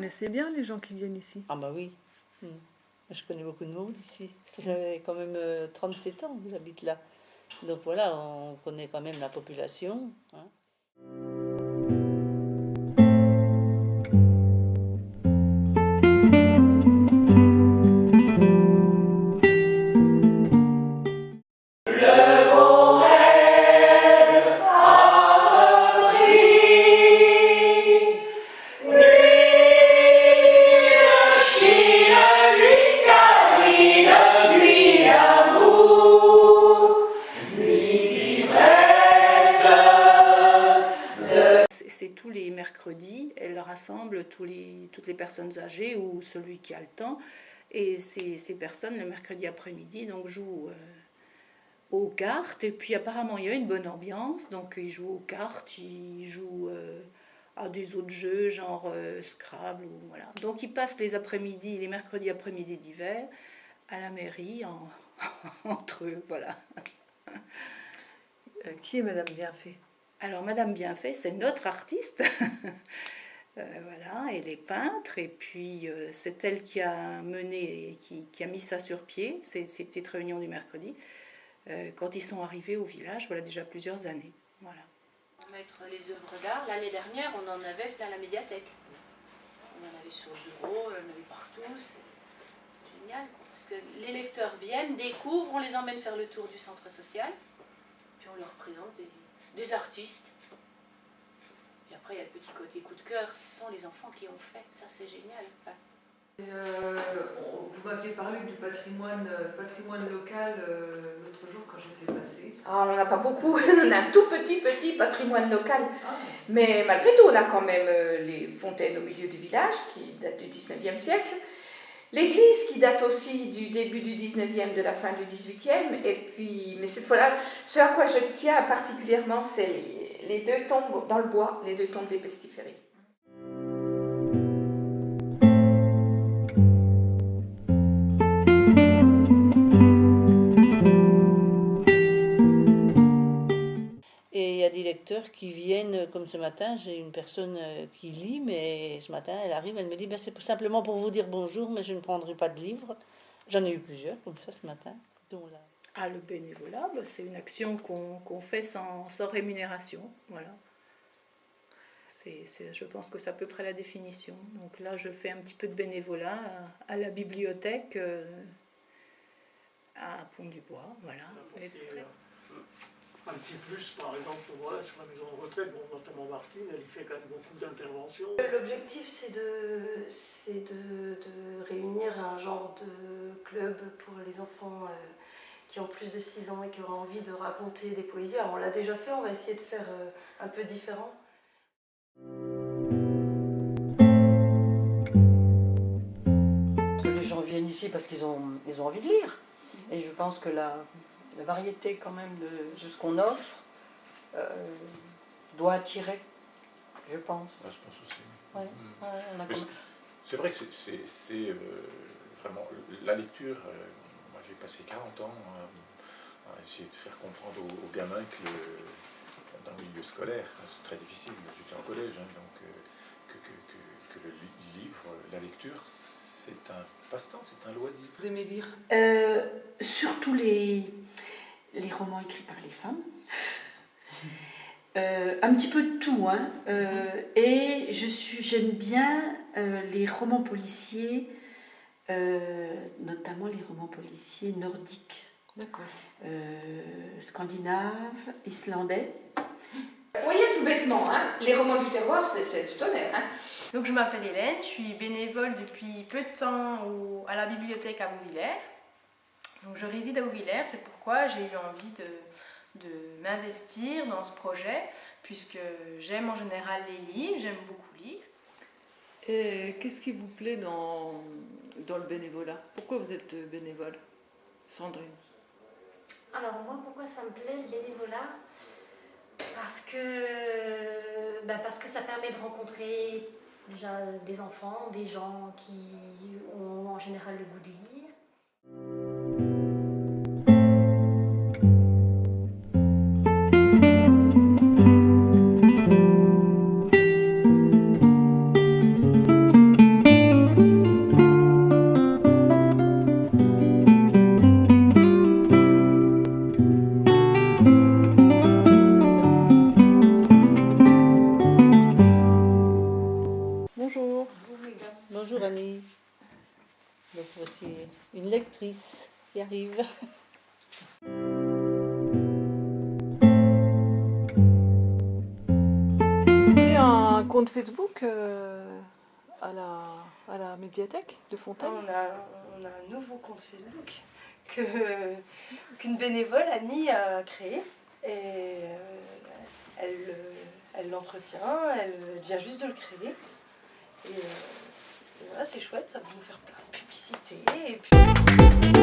connaissez bien les gens qui viennent ici? Ah bah oui. Je connais beaucoup de monde ici. J'ai quand même 37 ans que j'habite là. Donc voilà, on connaît quand même la population. Hein. C'est tous les mercredis, elle rassemble toutes les personnes âgées ou celui qui a le temps. Et ces personnes, le mercredi après-midi, donc jouent aux cartes. Et puis apparemment, il y a une bonne ambiance. Donc ils jouent aux cartes, ils jouent à des autres jeux, genre Scrabble. Ou, voilà. Donc ils passent les après-midi, les mercredis après-midi d'hiver, à la mairie, entre eux. Voilà. Qui est Madame Bienfait? Alors, Madame Bienfait, c'est notre artiste. Voilà, elle est peintre, et puis c'est elle qui a mené, qui a mis ça sur pied, ces petites réunions du mercredi, quand ils sont arrivés au village, voilà déjà plusieurs années. Voilà. Pour mettre les œuvres d'art, l'année dernière, on en avait plein la médiathèque. On en avait sur le bureau, on en avait partout, c'est génial. Parce que les lecteurs viennent, découvrent, on les emmène faire le tour du centre social, puis on leur présente des artistes. Puis après, il y a le petit côté coup de cœur, ce sont les enfants qui ont fait, ça c'est génial. Enfin, Vous m'aviez parlé du patrimoine local l'autre jour quand j'étais passée. Ah, on n'en a pas beaucoup, on a un tout petit patrimoine local. Mais malgré tout, on a quand même les fontaines au milieu du village qui datent du 19e siècle. L'église qui date aussi du début du 19e, de la fin du 18e. Et puis, mais cette fois-là, ce à quoi je tiens particulièrement, c'est les deux tombes dans le bois, les deux tombes des pestiférés. Et il y a des lecteurs qui viennent, comme ce matin, j'ai une personne qui lit, mais ce matin, elle arrive, elle me dit, c'est simplement pour vous dire bonjour, mais je ne prendrai pas de livre. J'en ai eu plusieurs, comme ça, ce matin. Donc, là. Ah, le bénévolat, c'est une action qu'on fait sans rémunération, voilà. Je pense que c'est à peu près la définition. Donc là, je fais un petit peu de bénévolat à la bibliothèque à Pont-du-Bois, voilà. Un petit plus, par exemple, voilà, sur la maison de retraite, bon, notamment Martine, elle y fait quand même beaucoup d'interventions. L'objectif, c'est de réunir un genre de club pour les enfants qui ont plus de 6 ans et qui auraient envie de raconter des poésies. Alors, on l'a déjà fait, on va essayer de faire un peu différent. Les gens viennent ici parce qu'ils ont envie de lire. Et je pense que la variété quand même de ce qu'on offre doit attirer, je pense. Ah, je pense aussi. Ouais, c'est vrai que c'est vraiment la lecture. Moi j'ai passé 40 ans à essayer de faire comprendre aux gamins que dans le milieu scolaire, c'est très difficile, j'étais en collège, donc que le livre, la lecture, c'est un passe-temps, c'est un loisir. Vous aimez lire? Surtout les romans écrits par les femmes. Un petit peu de tout, hein. Et j'aime bien les romans policiers, notamment les romans policiers nordiques. D'accord. Scandinaves, islandais. Vous voyez tout bêtement, hein, les romans du terroir, c'est tout honnête. Hein. donc je m'appelle Hélène, je suis bénévole depuis peu de temps à la bibliothèque à Auvillers. Donc je réside à Auvillers, c'est pourquoi j'ai eu envie de m'investir dans ce projet, puisque j'aime en général les livres, j'aime beaucoup lire. Et qu'est-ce qui vous plaît dans le bénévolat? Pourquoi vous êtes bénévole, Sandrine? Alors moi, pourquoi ça me plaît le bénévolat? Parce que ça permet de rencontrer déjà des enfants, des gens qui ont en général le goût de lire. Bonjour. Bonjour Annie. Donc voici une lectrice qui arrive. Il y a un compte Facebook à la médiathèque de Fontaine. On a un nouveau compte Facebook qu'une bénévole, Annie, a créé. Et elle l'entretient, elle vient juste de le créer. Et voilà, c'est chouette, ça va nous faire plein de publicité. Et puis...